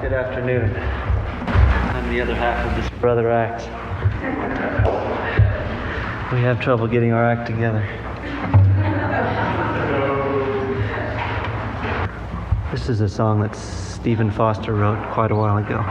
Good afternoon. I'm the other half of this brother act. We have trouble getting our act together. This is a song that Stephen Foster wrote quite a while ago.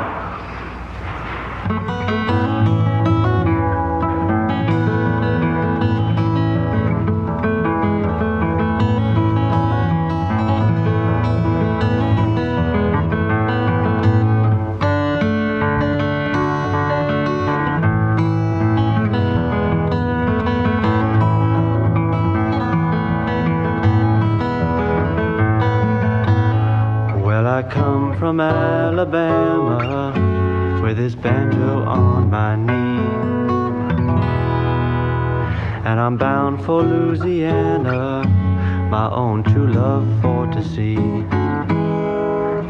I come from Alabama with this banjo on my knee, and I'm bound for Louisiana, my own true love for to see.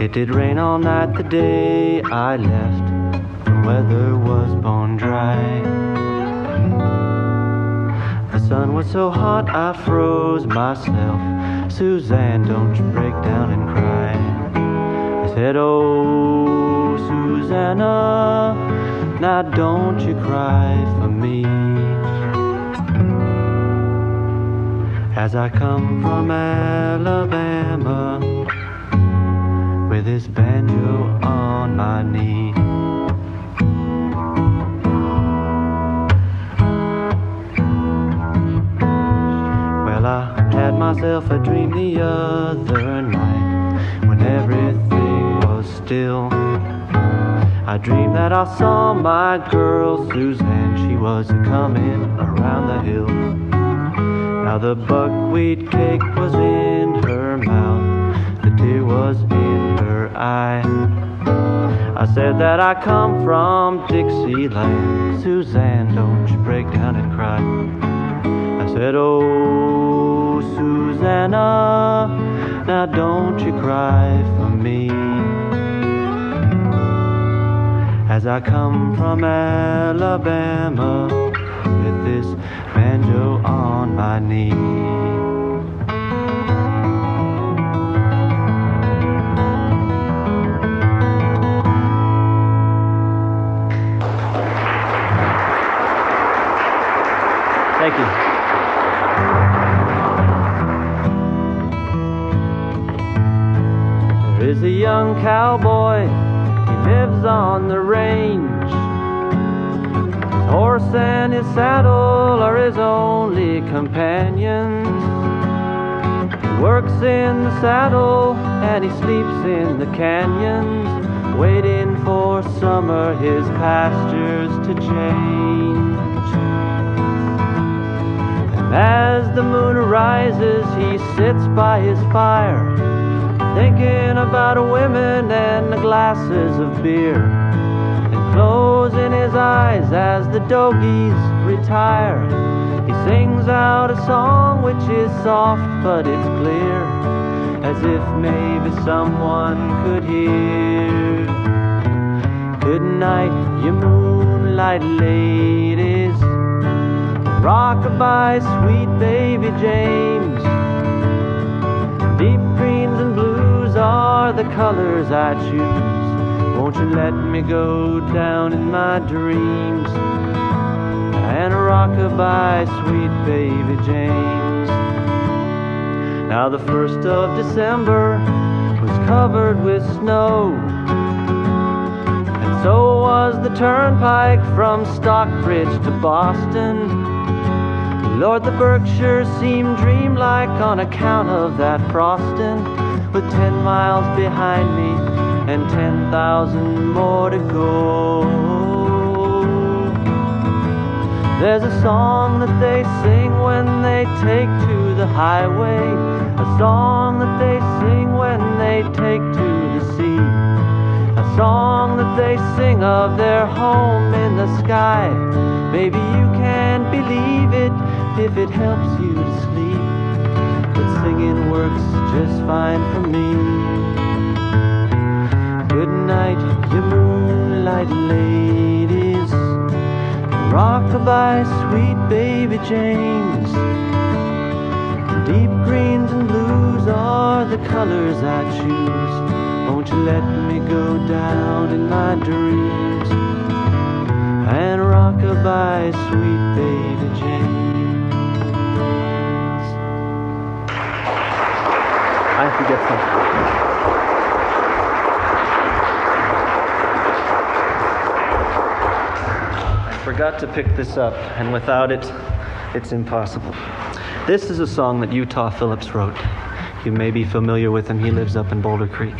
It did rain all night the day I left, the weather was bone dry. The sun was so hot I froze myself. Suzanne, don't you break down and cry. I said, oh, Susannah, now don't you cry for me. As I come from Alabama with this banjo on my knee. Well, I had myself a dream the other night when everything was still. I dreamed that I saw my girl Suzanne, she was coming around the hill. Now the buckwheat cake was in her mouth, the tear was in her eye. I said that I come from Dixieland. Suzanne, don't you break down and cry. I said, oh, Susannah, now don't you cry for me. As I come from Alabama with this banjo on my knee. Thank you. There is a young cowboy, he lives on the range. His horse and his saddle are his only companions. He works in the saddle and he sleeps in the canyons, waiting for summer, his pastures to change. And as the moon rises, he sits by his fire, thinking about women and the glasses of beer, and closing his eyes as the dogies retire. He sings out a song which is soft but it's clear, as if maybe someone could hear. Good night, you moonlight ladies, rock-a-bye, sweet baby James. Deep greens and blues are the colors I choose. Won't you let me go down in my dreams and rock-a-bye, sweet baby James. Now the 1st of December was covered with snow, and so was the turnpike from Stockbridge to Boston. Lord, the Berkshires seemed dreamlike on account of that frosting, with 10 miles behind me and 10,000 more to go. There's a song that they sing when they take to the highway, a song that they sing when they take to the sea, a song that they sing of their home in the sky. Maybe you can't believe it if it helps you to sleep, but singing works just fine for me. Good night, you moonlight ladies, rock-a-bye, sweet baby James. Deep greens and blues are the colors I choose. Won't you let me go down in my dreams and rock-a-bye, sweet baby James? I have to get something. I forgot to pick this up, and without it, it's impossible. This is a song that Utah Phillips wrote. You may be familiar with him. He lives up in Boulder Creek.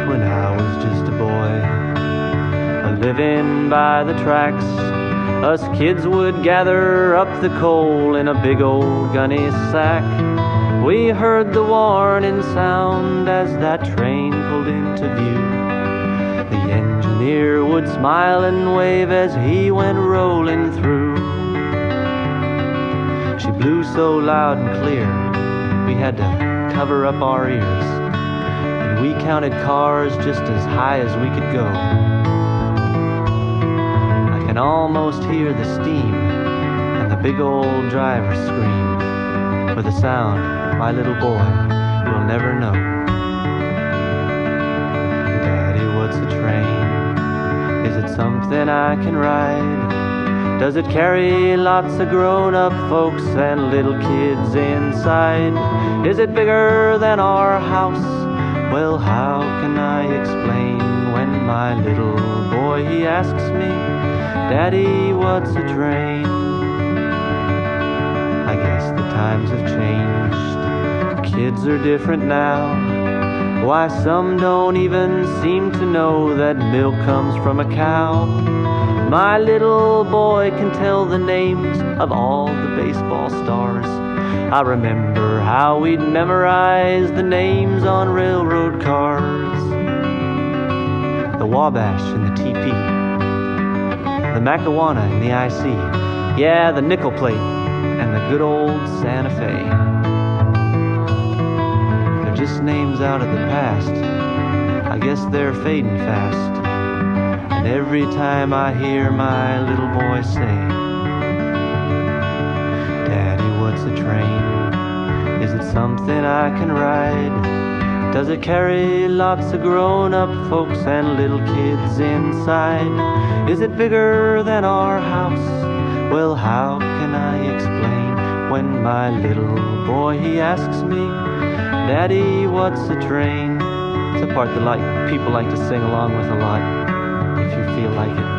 When I was just a boy, living by the tracks, us kids would gather up the coal in a big old gunny sack. We heard the warning sound as that train pulled into view. The engineer would smile and wave as he went rolling through. She blew so loud and clear, we had to cover up our ears. And we counted cars just as high as we could go. I can almost hear the steam and the big old driver scream with a sound, my little boy, you'll never know. Daddy, what's a train? Is it something I can ride? Does it carry lots of grown-up folks and little kids inside? Is it bigger than our house? Well, how can I explain when my little boy, he asks me, Daddy, what's a train? I guess the times have changed. Kids are different now. Why, some don't even seem to know that milk comes from a cow. My little boy can tell the names of all the baseball stars. I remember how we'd memorize the names on railroad cars. The Wabash and the TP, the Macawana and the IC, yeah, the nickel plate and the good old Santa Fe. They're just names out of the past. I guess they're fading fast. And every time I hear my little boy say, Daddy, what's a train? Is it something I can ride? Does it carry lots of grown-up folks and little kids inside? Is it bigger than our house? Well, how can I explain when my little boy, he asks me, Daddy, what's a train? It's a part that people like to sing along with a lot, if you feel like it.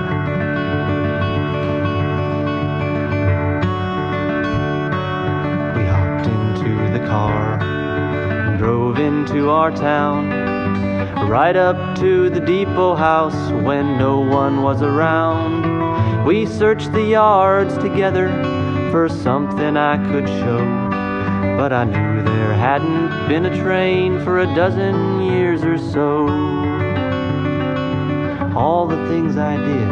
We hopped into the car and drove into our town, right up to the depot house when no one was around. We searched the yards together for something I could show, but I knew there hadn't been a train for a dozen years or so. All the things I did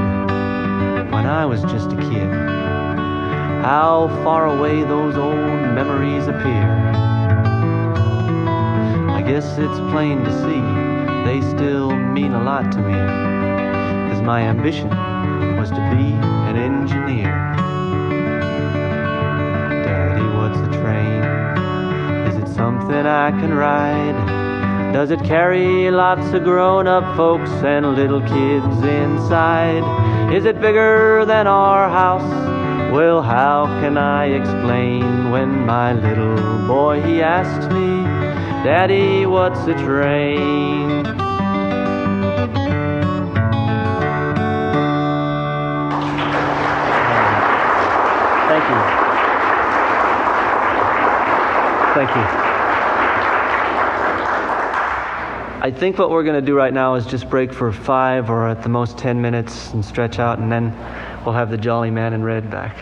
when I was just a kid, how far away those old memories appear. I guess it's plain to see they still mean a lot to me, 'cause my ambition was to be an engineer. Daddy, what's a train? Is it something I can ride? Does it carry lots of grown-up folks and little kids inside? Is it bigger than our house? Well, how can I explain when my little boy, he asks me, Daddy, what's a train? Thank you. Thank you. I think what we're going to do right now is just break for 5 or at the most 10 minutes and stretch out, and then we'll have the Jolly Man in Red back.